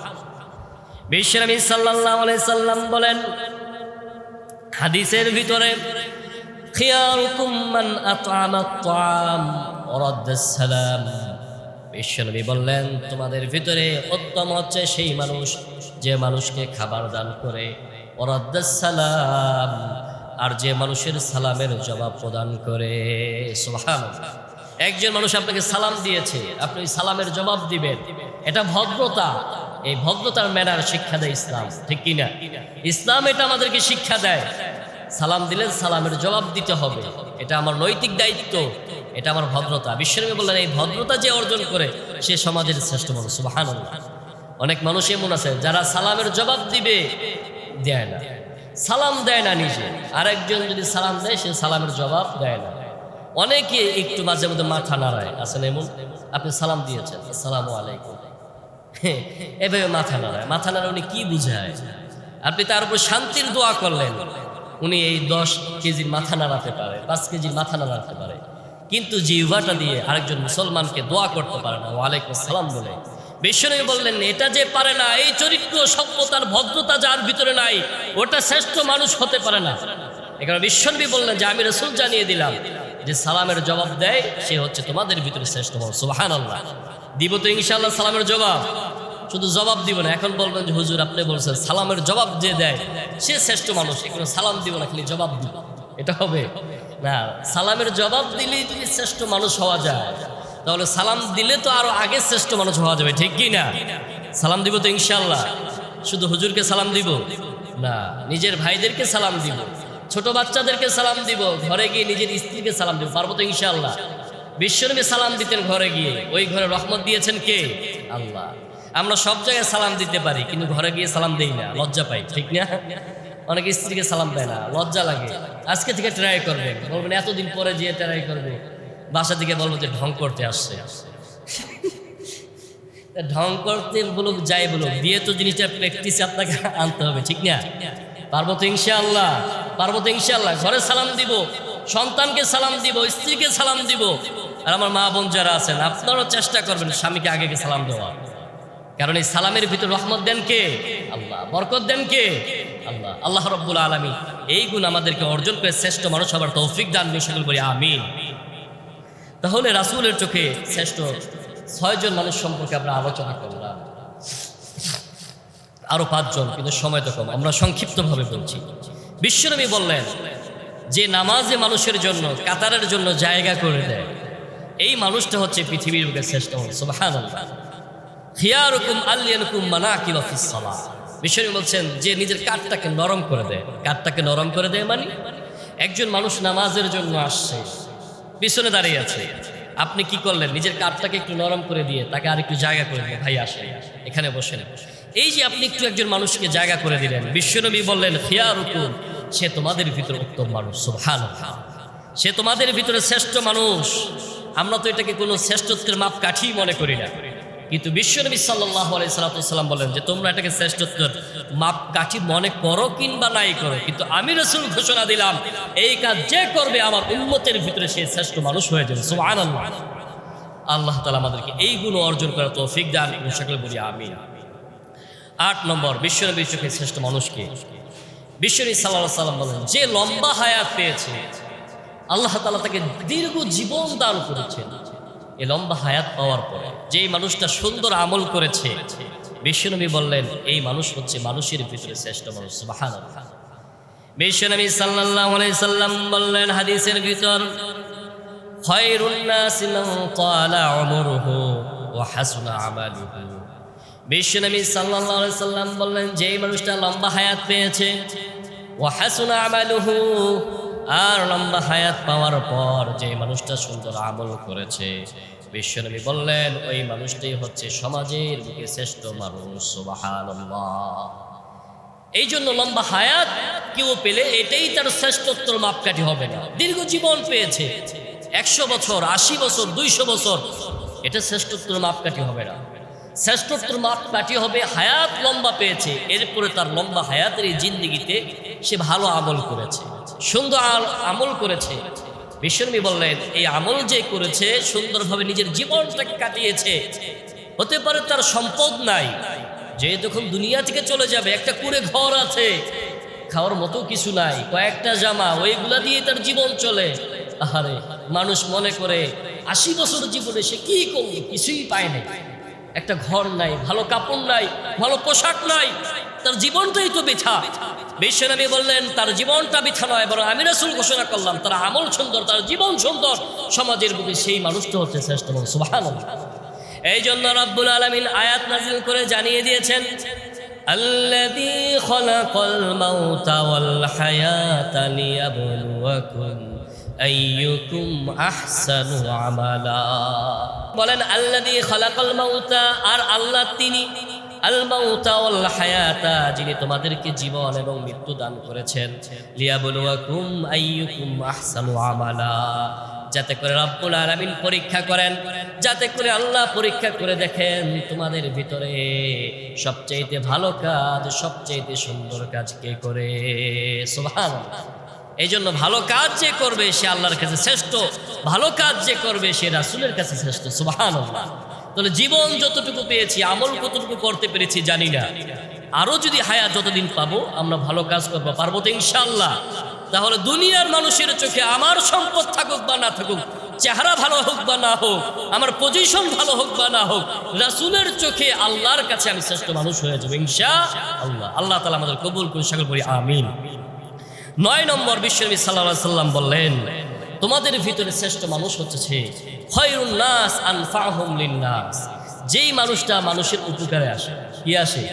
বিশ্বনবী সাল্লাল্লাহু আলাইহি সাল্লাম বলেন হাদিসের ভিতরে খিয়ারুকুম মান আত'আমাত তা'আম ওয়া রাদ্দাস সালাম, বিশ্বনবী বললেন তোমাদের ভিতরে উত্তম হচ্ছে সেই মানুষ যে মানুষকে খাবার দান করে, ওয়া রাদ্দাস সালাম, আর যে মানুষের সালামের জবাব প্রদান করে। সুবহানাল্লাহ। একজন মানুষ আপনাকে সালাম দিয়েছে, আপনি সালামের জবাব দিবেন, এটা ভদ্রতা। এই ভদ্রতার ম্যানার শিক্ষা দেয় ইসলাম, ঠিক কিনা? ইসলাম এটা আমাদেরকে শিক্ষা দেয়। সালাম দিলেন সালামের জবাব দিতে হবে, এটা আমার নৈতিক দায়িত্ব, এটা আমার ভদ্রতা। বিশ্বনবী বললেন এই ভদ্রতা যে অর্জন করে সে সমাজের শ্রেষ্ঠ মানুষ। সুবহানাল্লাহ। অনেক মানুষ এমন আছে যারা সালামের জবাব দিবে দেয় না, সালাম দেয় না নিজে, আরেকজন যদি সালাম দেয় সে সালামের জবাব দেয় না। অনেকে একটু মাঝে মধ্যে মাথা নাড়ায়, আসলে এমন আপনি সালাম দিয়েছেন আসসালামু আলাইকুম, এভাবে মাথা নাড়ায়। মাথা নাড়ায় উনি কি বুঝায়? আপনি তার উপর শান্তির দোয়া করলেন, উনি এই 10 কেজির মাথা নাড়াতে পারে, 5 কেজির মাথা নাড়াতে পারে, কিন্তু জিহ্বাটা দিয়ে আরেকজন মুসলমানকে দোয়া করতে পারে না ওয়ালাইকুম আসসালাম বলে। বিশ্বনবী বললেন এটা যে পারে না, এই চরিত্র সভ্যতার ভদ্রতা যার ভিতরে নাই, ওটা শ্রেষ্ঠ মানুষ হতে পারে না। এখানে বিশ্বনবী বললেন যে আমি রাসূল জানিয়ে দিলাম যে সালামের জবাব দেয় সে হচ্ছে তোমাদের ভিতরে শ্রেষ্ঠ মানুষ। সুবহানাল্লাহ। দিব তো ইনশাআল্লাহ সালামের জবাব? শুধু জবাব দিব না, এখন বলবেন যে হুজুর আপনি বলছেন সালামের জবাব যে দেয় সে শ্রেষ্ঠ মানুষ, কোনো সালাম দিব না খালি জবাব দিব, এটা হবে না। সালামের জবাব দিলেই যদি শ্রেষ্ঠ মানুষ হওয়া যায়, তাহলে সালাম দিলে তো আরো আগে শ্রেষ্ঠ মানুষ হওয়া যাবে, ঠিক কি না? সালাম দিব তো ইনশাআল্লাহ? শুধু হুজুরকে সালাম দিব না, নিজের ভাইদেরকে সালাম দিব, ছোট বাচ্চাদেরকে সালাম দিব, ঘরে গিয়ে নিজের স্ত্রীকে সালাম দিব, পারবো তো ইনশাআল্লাহ? বিশ্বনবী সালাম দিতেন ঘরে গিয়ে, ওই ঘরে রহমত দিয়েছেন কে? আল্লাহ। আমরা সব জায়গায় সালাম দিতে পারি কিন্তু ঘরে গিয়ে সালাম দেই না, লজ্জা পাই, ঠিক না? অনেক স্ত্রীকে সালাম দেয় না, লজ্জা লাগে। আজকে থেকে ট্রাই করবেন, বলবেন এতদিন পরে যেয়ে ট্রাই করবে, বাসা থেকে বলবো যে ঢং করতে আসছে। ঢং করতে বলুক যাই বলুক, দিয়ে তো জিনিসটা প্র্যাকটিসে আপনাকে আনতে হবে, ঠিক না? পারবো তো ইনশাআল্লাহ? পারবো তো ইনশাআল্লাহ? ঘরে সালাম দিব, সন্তানকে সালাম দিব, স্ত্রীকে সালাম দিব। আর আমার মা বোন যারা আছেন আপনারাও চেষ্টা করবেন স্বামীকে আগে সালাম দেওয়া, কারণ এই সালামের ভিতর রহমত দেন কে? আল্লাহ। বরকত দেন কে? আল্লাহ। আল্লাহ রাব্বুল আলামিন এই গুণ আমাদেরকে অর্জন করে শ্রেষ্ঠ মানুষ হবার তৌফিক দান করুন, সকল বলি আমিন। তাহলে রাসূলের চোখে শ্রেষ্ঠ 6 জন মানুষ সম্পর্কে আমরা আলোচনা করলাম, আরো 5 জন, কিন্তু সময় তো কম, আমরা সংক্ষিপ্তভাবে বলছি। বিশ্বনবী বললেন যে নামাজে মানুষের জন্য কাতারের জন্য জায়গা করে দেয়, এই মানুষটা হচ্ছে পৃথিবীর বুকে শ্রেষ্ঠ মানুষ। সুবহানাল্লাহ। খিয়ারুকুম আল্লিয়ানুকুম মানাকিবা ফিস সালাহ। বিশ্বনবী বলছেন যে নিজের কাঠটাকে নরম করে দেয়। কাঠটাকে নরম করে দেয় মানে একজন মানুষ নামাজের জন্য আসছে, পিছনে দাঁড়িয়ে আছে, আপনি কি করলেন? নিজের কাঠটাকে একটু নরম করে দিয়ে তাকে আর একটু জায়গা করে দিলেন, ভাই আসে এখানে বসেন। এই যে আপনি একটু একজন মানুষকে জায়গা করে দিলেন, বিশ্বনবী বললেন খিয়ারুকুম, সে তোমাদের ভিতরে উত্তম মানুষ। সুবহানাল্লাহ। সে তোমাদের ভিতরে শ্রেষ্ঠ মানুষ। আমরা তো এটাকে কোনো শ্রেষ্ঠত্বের মাপকাঠি মনে করি না, কিন্তু বিশ্বনবী সাল্লাল্লাহু আলাইহি সাল্লাম বলেন যে তোমরা এটাকে শ্রেষ্ঠত্বের মাপকাঠি মনে করো কিংবা নাই করো, কিন্তু আমি রাসূল ঘোষণা দিলাম এই কাজ যে করবে আমার উম্মতের ভিতরে সে শ্রেষ্ঠ মানুষ হয়ে যাবে। সুবহানাল্লাহ। আল্লাহ তাআলা আমাদেরকে এই গুণ অর্জন করার তৌফিক দান করুন, সকলে বলি আমিন। 8 নম্বর, বিশ্বনবীর চোখে শ্রেষ্ঠ মানুষকে বিশ্বনবী সাল্লাল্লাহু আলাইহি সাল্লাম বলেন যে লম্বা হায়াত পেয়েছে, আল্লাহ তাআলা তাকে দীর্ঘ জীবন দান করেছেন। এই লম্বা হায়াত পাওয়ার পরে যেই মানুষটা সুন্দর আমল করেছে, বিশ্বনবী বললেন এই মানুষ হচ্ছে মানুষের ভিতরে শ্রেষ্ঠ মানুষ। সুবহানাল্লাহ। বিশ্বনবী সাল্লাল্লাহু আলাইহি সাল্লাম বললেন হাদিসের ভিতর, খায়রুন নাসি মান তালা উমরুহু ওয়া হাসুনা আমালুহু। বিশ্বনবী সাল্লাল্লাহু আলাইহি সাল্লাম বললেন যেই মানুষটা লম্বা হায়াত পেয়েছে, ওয়া হাসুনা আমালুহু, আর লম্বা হায়াত পাওয়ার পর যে মানুষটা সুন্দর আমল করেছে, বিশ্বনবী বললেন ওই মানুষটাই হচ্ছে সমাজের বুকে শ্রেষ্ঠ মানুষ। সুবহানাল্লাহ। এই জন্য লম্বা হায়াত কেউ পেলে এটাই তার শ্রেষ্ঠত্বর মাপকাঠি হবে না। দীর্ঘ জীবন পেয়েছে, 100 বছর, 80 বছর, 200 বছর, এটা শ্রেষ্ঠত্বর মাপকাঠি হবে না। শ্রেষ্ঠত্বর মাপকাঠি হবে হায়াত লম্বা পেয়েছে, এরপরে তার লম্বা হায়াতের এই জিন্দেগিতে সে ভালো আমল করেছে, সুন্দর আমল করেছে। বিশ্বনবী বললেন এই আমল যে করেছে, সুন্দরভাবে নিজের জীবনটাকে কাটিয়েছে, হতে পারে তার সম্পদ নাই, যে যখন দুনিয়া থেকে চলে যাবে একটা কুড়ে ঘর আছে, খাওয়ার মতো কিছু নাই, কয়েকটা জামা, ওইগুলা দিয়ে তার জীবন চলে। আহারে, মানুষ মনে করে 80 বছর জীবনে সে কি করবে, কিছুই পায় না, একটা ঘর নাই, ভালো কাপড় নাই, ভালো পোশাক নাই, তার জীবনটাই তো বৃথা। বিশ্বনবী বললেন তার জীবনটা বৃথা নয়, বরং আমি রাসূল ঘোষণা করলাম তার আমল সুন্দর, তার জীবন সুন্দর, সমাজের বুকে সেই মানুষটা হচ্ছে শ্রেষ্ঠ মানুষ। সুবহানাল্লাহ। এই জন্য রব্বুল আলামিন আয়াত নাযিল করে জানিয়ে দিয়েছেন, আল্লাযী খালাকাল মাউতা ওয়াল হায়াতা লিয়াবলুয়াকুম আইয়ুকুম আহসানু আমালা। বলেন আল্লাযী খালাকাল মাউতা, আর আল্লাহ তিনি আল মাউতা ওয়াল হায়াতা, যিনি তোমাদেরকে জীবন এবং মৃত্যু দান করেছেন, লিয়াবলুয়াকুম আইয়ুকুম আহসানু আমালা, যাতে করে রব্বুল আলামিন পরীক্ষা করেন, যাতে করে আল্লাহ পরীক্ষা করে দেখেন তোমাদের ভিতরে সবচেয়ে ভালো কাজ, সবচেয়ে সুন্দর কাজ কে করে। সুবহানাল্লাহ। এই জন্য ভালো কাজ যে করবে সে আল্লাহর কাছে শ্রেষ্ঠ, ভালো কাজ যে করবে সে রাসূলের কাছে শ্রেষ্ঠ। সুবহানাল্লাহ। তাহলে জীবন যতটুকু পেয়েছি, আমল কতটুকু করতে পেরেছি জানি না, আরো যদি হায়াত যতদিন পাবো আমরা ভালো কাজ করবো, পারবো তো ইনশাআল্লাহ। তাহলে দুনিয়ার মানুষের চোখে আমার সম্পদ থাকুক বা না থাকুক, চেহারা ভালো হোক বা না হোক, আমার পজিশন ভালো হোক বা না হোক, রাসূলের চোখে আল্লাহর কাছে আমি শ্রেষ্ঠ মানুষ হয়ে যাবো ইনশাআল্লাহ। আল্লাহ তাআলা আমাদের কবুল করে, সকল বলি আমিন। 9 নম্বর, বিশ্বনবী সাল্লাল্লাহু আলাইহি সাল্লাম বললেন, তোমাদের ভিতরে শ্রেষ্ঠ মানুষ হচ্ছে খায়রুন নাস আনফাহুম লিন-নাস, যেই মানুষটা মানুষের উপকারে আসে, কি আসে?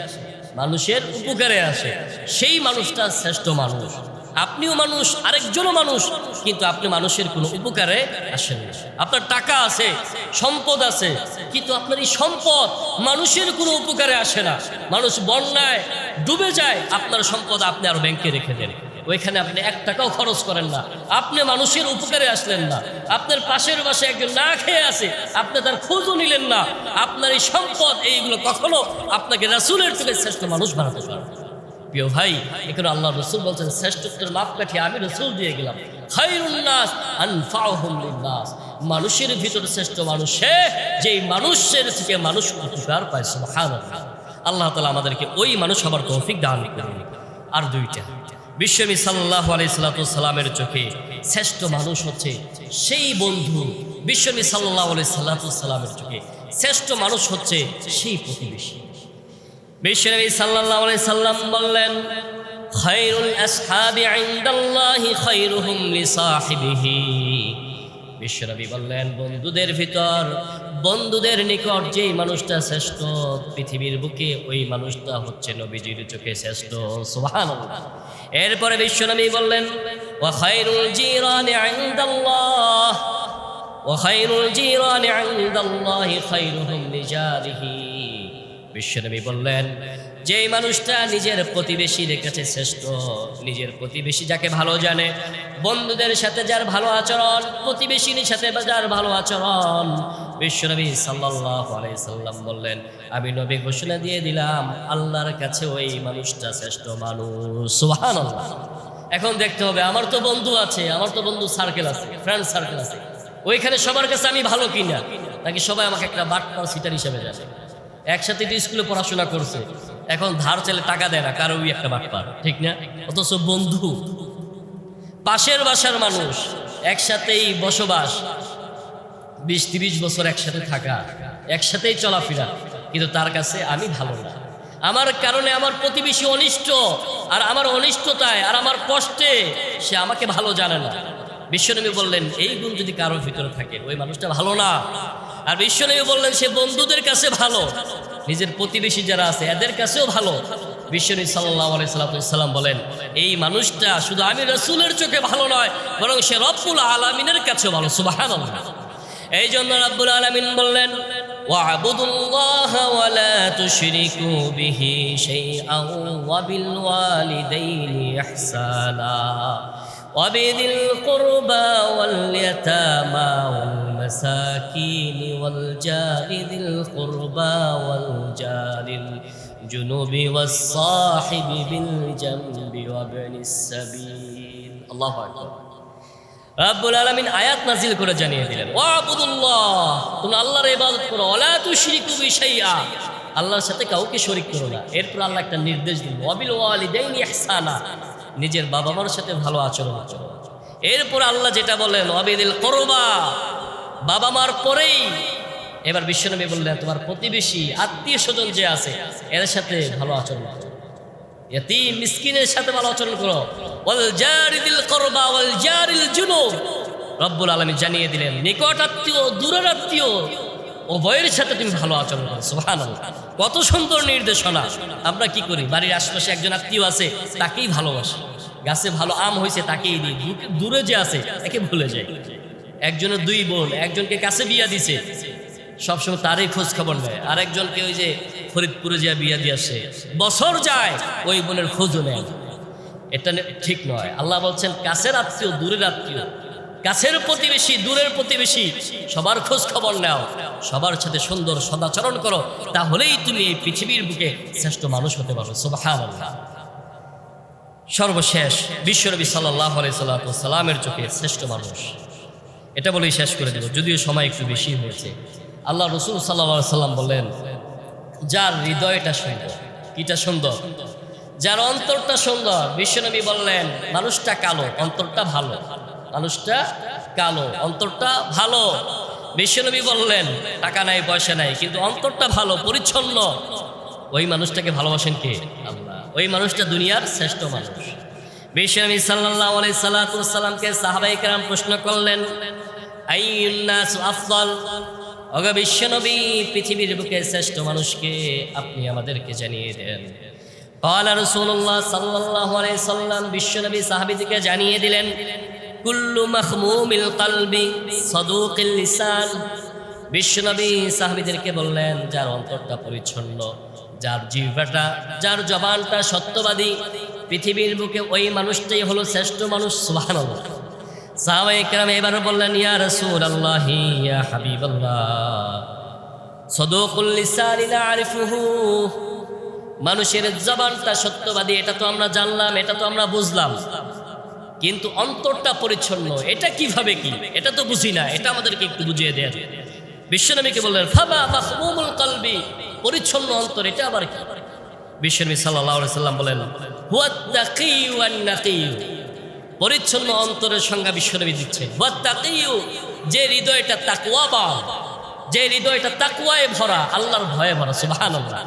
মানুষের উপকারে আসে, সেই মানুষটা শ্রেষ্ঠ মানুষ। আপনিও মানুষ, আরেকজনও মানুষ, কিন্তু আপনি মানুষের কোনো উপকারে আসেন না। আপনার টাকা আছে, সম্পদ আছে, কিন্তু আপনার এই সম্পদ মানুষের কোনো উপকারে আসে না। মানুষ বন্যায় ডুবে যায়, আপনার সম্পদ আপনি আরো ব্যাংকে রেখে দেন, ওইখানে আপনি 1 টাকাও খরচ করেন না। আপনি মানুষের উপকারে আসলেন না। আপনার পাশের বাসায় একজন না খেয়ে আছে, আপনি তার খোঁজও নিলেন না। আপনার এই সম্পদ, এইগুলো কখনো আপনাকে রাসূলের চোখে শ্রেষ্ঠ মানুষ বানাতে পারবে না। প্রিয় ভাই, এখানে আল্লাহ রাসূল বলছেন, শ্রেষ্ঠত্বের মাপকাঠি আমি রাসূল দিয়ে গেলাম। খায়রুন নাস আনফাহুম লিন-নাস, মানুষের ভিতরে শ্রেষ্ঠ মানুষ সে, যেই মানুষের থেকে মানুষ উপকার পায়। সুবহানাল্লাহ। আল্লাহ তাআলা আমাদেরকে ওই মানুষ হবার তৌফিক দান করুন। আর 2টা, বিশ্বনবী সাল্লাল্লাহু আলাইহি সাল্লামের চোখে শ্রেষ্ঠ মানুষ হচ্ছে সেই বন্ধু। বিশ্বনবী সাল্লাল্লাহু আলাইহি সাল্লামের চোখে শ্রেষ্ঠ মানুষ হচ্ছে সেই প্রতিবেশী। বিশ্বনবী সাল্লাল্লাহু আলাইহি সাল্লাম বললেন, খায়রুল আসহাবি ইনদাল্লাহি খায়রুহুম লিসাহিবিহি। বিশ্বনবী বললেন, বন্ধুদের নিকট যেই মানুষটা শ্রেষ্ঠ পৃথিবীর বুকে, ওই মানুষটা হচ্ছে নবীজির চোখে শ্রেষ্ঠ। সুবহানাল্লাহ। এরপরে বিশ্বনবী বললেন, ওয়া খায়রুল জিরানি ইনদাল্লাহ খায়রুহুম লিজারিহি। বিশ্বনবী বললেন, যেই মানুষটা নিজের প্রতিবেশীর কাছে শ্রেষ্ঠ, নিজের প্রতিবেশী যাকে ভালো জানে, বন্ধুদের সাথে যার ভালো আচরণ, প্রতিবেশীর সাথে যার ভালো আচরণ, বিশ্বনবী সাল্লাল্লাহু আলাইহি সাল্লাম বললেন, আমি নবী ঘোষণা দিয়ে দিলাম, আল্লাহর কাছে ওই মানুষটা শ্রেষ্ঠ মানুষ। সুবহানাল্লাহ। এখন দেখতে হবে, আমার তো বন্ধু আছে, আমার তো বন্ধু সার্কেল আছে, ফ্রেন্ড সার্কেল আছে, ওইখানে সবার কাছে আমি ভালো কিনা, নাকি সবাই আমাকে একটা বাটপার সিটার হিসেবে জানে। একসাথে স্কুলে পড়াশোনা করছে, এখন ধার চাইলে টাকা দেয় না, কারো ওই একটা বাটপার, ঠিক না? অথচ বন্ধু, পাশের বাসার মানুষ, একসাথেই বসবাস, 20-30 বছর একসাথে থাকা, একসাথেই চলাফেরা, কিন্তু তার কাছে আমি ভালো না। আমার কারণে আমার প্রতিবেশী অনিষ্ট, আর আমার অনিষ্টতায় আর আমার কষ্টে সে আমাকে ভালো জানে না। বিশ্বনবী বললেন, এই গুণ যদি কারোর ভিতরে থাকে, ওই মানুষটা ভালো না। আর বিশ্বনবী বললেন, সে বন্ধুদের কাছে ভালো, নিজের প্রতিবেশী যারা আছে এদের কাছেও ভালো। বিশ্বনবী সাল্লাল্লাহু আলাইহি সাল্লাম বলেন, এই মানুষটা শুধু আমি রাসূলের চোখে ভালো নয়, বরং সে রব্বুল আলামিনের কাছেও ভালো। সুবহানাল্লাহ। এই জন্য রব্বুল আলামিন বললেন, ওয়া'বুদুল্লাহা ওয়া লা তুশরিকু বিহি শাইআন ওয়া বিল ওয়ালিদাইনি ইহসানা ওয়া বিযিল কুরবা ওয়াল ইয়াতামা ওয়াল মাসাকিন ওয়াল জারি যিল কুরবা ওয়াল জারিল জুনুবি ওয়াস সাহিবি বিল জামবি ওয়া ইবনিস সাবিল। আল্লাহু আকবার। রব্বুল আলামিন আয়াত নাজিল করে জানিয়ে দিলেন, ওয়া'বুদুল্লাহ, তোমরা আল্লাহর ইবাদত করো, ওয়া লা তুশরিকু বিহি শাইআ, আল্লাহর সাথে কাউকে শরীক করো না। এরপর আল্লাহ একটা নির্দেশ দিলেন, ওয়া বিল ওয়ালিদাইনি ইহসানা, নিজের বাবা মার সাথে ভালো আচরণ করো। এরপর আল্লাহ যেটা বললেন, ওয়া বিযিল কুরবা, বাবা মার পরেই এবার বিশ্বনবী বললেন, তোমার প্রতিবেশী আত্মীয় স্বজন যে আছে এর সাথে ভালো আচরণ করো, ইয়াতীম মিসকিনের সাথে ভালো আচরণ করো। ওয়াল জারি যিল কুরবা ওয়াল জারিল জুনুব, রব্বুল আলামিন জানিয়ে দিলেন, নিকট আত্মীয়, দূরের আত্মীয়, উভয়ের সাথে তুমি ভালো আচরণ করো। সুবহানাল্লাহ। কত সুন্দর নির্দেশনা। আমরা কি করি, বাড়ির আশেপাশে একজন আত্মীয় আছে, তাকেই ভালোবাসি, গাছে ভালো আম হয়েছে তাকেই দিই, দূরে যে আছে একে ভুলে যাই। একজনের 2 বোন, একজনকে কাছে বিয়া দিছে, সবসময় তারই খোঁজ খবর নেয়, আর একজনকে ওই যে ফরিদপুরে যা বিয়া দিয়ে আসে, বছর যায় ওই বোনের খোঁজও নেয়। এটা ঠিক নয়। আল্লাহ বলছেন, কাছের আত্মীয়, দূরের আত্মীয়, কাছের প্রতিবেশী, দূরের প্রতিবেশী, সবার খোঁজ খবর নাও, সবার সাথে সুন্দর সদাচরণ করো, তাহলেই তুমি এই পৃথিবীর বুকে শ্রেষ্ঠ মানুষ হতে পারো। সুবহানাল্লাহ। সর্বশেষ, বিশ্বনবী সাল্লাল্লাহু আলাইহি সাল্লামের চোখে শ্রেষ্ঠ মানুষ, এটা বলেই শেষ করে দেব, যদিও সময় একটু বেশি হয়েছে। আল্লাহ রাসূল সাল্লাল্লাহু আলাইহি সাল্লাম বললেন, যার হৃদয়টা সুন্দর, কিটা সুন্দর, যার অন্তরটা সুন্দর। বিশ্বনবী বললেন, মানুষটা কালো, অন্তরটা ভালো। মানুষটা কালো, অন্তরটা ভালো। বিশ্বনবী বললেন টাকা নাই পয়সা নাই কিন্তু অন্তরটা ভালো, পরিচ্ছন্ন, ওই মানুষটাকে ভালোবাসেন কে? আল্লাহ। ওই মানুষটা দুনিয়ার শ্রেষ্ঠ মানুষ। বিশ্বনবী সাল্লাল্লাহু আলাইহি সাল্লামকে সাহাবায়ে কেরাম প্রশ্ন করলেন, আইয়ুন নাস আফদল, ওগো বিশ্বনবী, পৃথিবীর বুকে শ্রেষ্ঠ মানুষকে আপনি আমাদেরকে জানিয়ে দেন। ক্বালা রাসূলুল্লাহ সাল্লাল্লাহু আলাইহি সাল্লাম, বিশ্বনবী সাহাবীদেরকে জানিয়ে দিলেন, কুল্লু মাখমুমিল কলবি সাদুকিল লিসান। বিশ্বনবী সাহাবীদেরকে বললেন, যার অন্তরটা পরিচ্ছন্ন, যার জিহ্বাটা, যার জবানটা সত্যবাদী, পৃথিবীর বুকে ওই মানুষটাই হলো শ্রেষ্ঠ মানুষ। সুবহানাল্লাহ। সাহাবায়ে কেরাম এবার বললেন, ইয়া রাসূলুল্লাহ, ইয়া হাবিবাল্লাহ, সাদুকুল লিসান লা আরিফুহু। মানুষের জবানটা সত্যবাদী এটা তো আমরা জানলাম, এটা তো আমরা বুঝলাম, কিন্তু অন্তরটা পরিচ্ছন্ন এটা কিভাবে কি? এটা তো বুঝি না, এটা আমাদেরকে একটু বুঝিয়ে দেন। বিশ্বনবীকে বললেন, ফামা মাখমুমুল কলবি, পরিচ্ছন্ন অন্তর এটা আবার কি? বিশ্বনবী সাল্লাল্লাহু আলাইহি সাল্লাম বলেন, হুয়াত তাকিয়ু ওয়ান নাকিয়ু। পরিচ্ছন্ন অন্তরের সংজ্ঞা বিশ্বনবী দিচ্ছেন, হুয়াত তাকিয়ু, যে হৃদয়টা তাকওয়াবান, যে হৃদয়টা তাকওয়ায় ভরা, আল্লাহর ভয়ে ভরা। সুবহানাল্লাহ।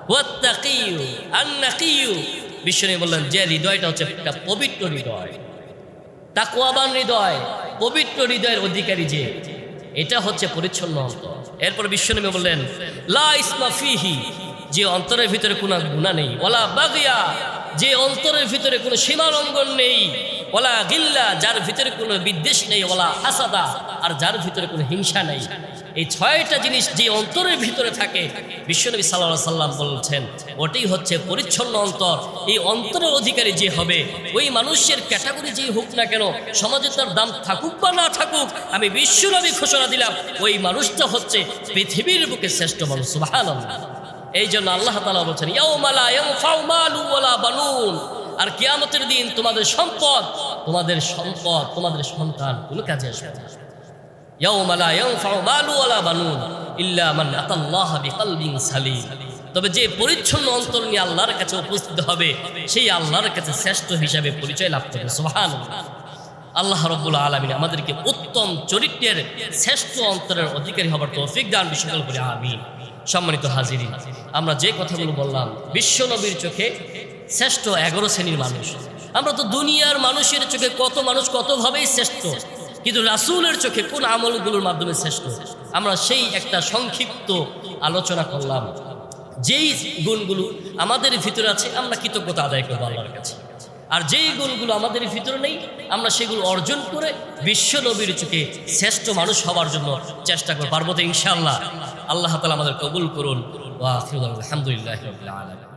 হুয়াত তাকিয়ু আন নাকিয়ু, বিশ্বনবী বললেন যে হৃদয়টা হচ্ছে একটা পবিত্র হৃদয়, তাকওয়াবান হৃদয়, পবিত্র হৃদয়ের অধিকারী যে, এটা হচ্ছে পরিচ্ছন্ন অন্তর। এরপর বিশ্বনবী বললেন, লা ইসমা ফিহি, যে অন্তরের ভিতরে কোনো গুনাহ নেই, ওয়ালা বাগিয়া, যে অন্তরের ভিতরে কোনো সীমা লঙ্ঘন নেই, ওয়ালা গিল্লা, যার ভিতরে কোনো বিদ্বেষ নেই, ওয়ালা হাসাদা, আর যার ভিতরে কোনো হিংসা নেই। এই ছয়টা জিনিস যে অন্তরের ভিতরে থাকে, বিশ্বনবী সাল্লাল্লাহু আলাইহি সাল্লাম বলছেন ওটাই হচ্ছে পরিচ্ছন্ন অন্তর। এই অন্তরের অধিকারী যে হবে, ওই মানুষের ক্যাটাগরি যেই হোক না কেন, সমাজে তার দাম থাকুক বা না থাকুক, আমি বিশ্বনবী ঘোষণা দিলাম ওই মানুষটা হচ্ছে পৃথিবীর বুকে শ্রেষ্ঠ মানুষ। সুবহানাল্লাহ। এই জন্য আল্লাহ তাআলা বলছেন, ইয়াউমা লা ইয়ানফাউ মালু ওয়ালা বানুন, আর কিয়ামতের দিন তোমাদের সম্পদ, তোমাদের সন্তান কোনো কাজে আসবে না। ইয়াউমা লা ইয়ানফাউ মালু ওয়ালা বানুন ইল্লা মান আতাল্লাহা বিকলবিন সালিম। তবে যে পরিচ্ছন্ন অন্তর নিয়ে আল্লাহর কাছে উপস্থিত হবে, সেই আল্লাহর কাছে শ্রেষ্ঠ হিসাবে পরিচয় লাভ করবে। সুবহানাল্লাহ। আল্লাহ রাব্বুল আলামিন আমাদেরকে উত্তম চরিত্রের শ্রেষ্ঠ অন্তরের অধিকারী হবার তৌফিক দান সকল করে আমিন। সম্মানিত হাজিরিন, আমরা যে কথাগুলো বললাম, বিশ্বনবীর চোখে শ্রেষ্ঠ 11 শ্রেণীর মানুষ। আমরা তো দুনিয়ার মানুষের চোখে কত মানুষ কতভাবেই শ্রেষ্ঠ, কিন্তু রাসূলের চোখে কোন আমলগুলোর মাধ্যমে শ্রেষ্ঠ, আমরা সেই একটা সংক্ষিপ্ত আলোচনা করলাম। যেই গুণগুলো আমাদের ভিতরে আছে আমরা কৃতজ্ঞতা আদায় করবো আল্লাহর কাছে, আর যেই গুণগুলো আমাদের ভিতরে নেই আমরা সেগুলো অর্জন করে বিশ্ব নবীর চোখে শ্রেষ্ঠ মানুষ হওয়ার জন্য চেষ্টা করব। পারবো তো ইনশাআল্লাহ। আল্লাহ তাআলা আমাদের কবুল করুন। ওয়া আখিরু আলহামদুলিল্লাহি রাব্বিল আলামিন।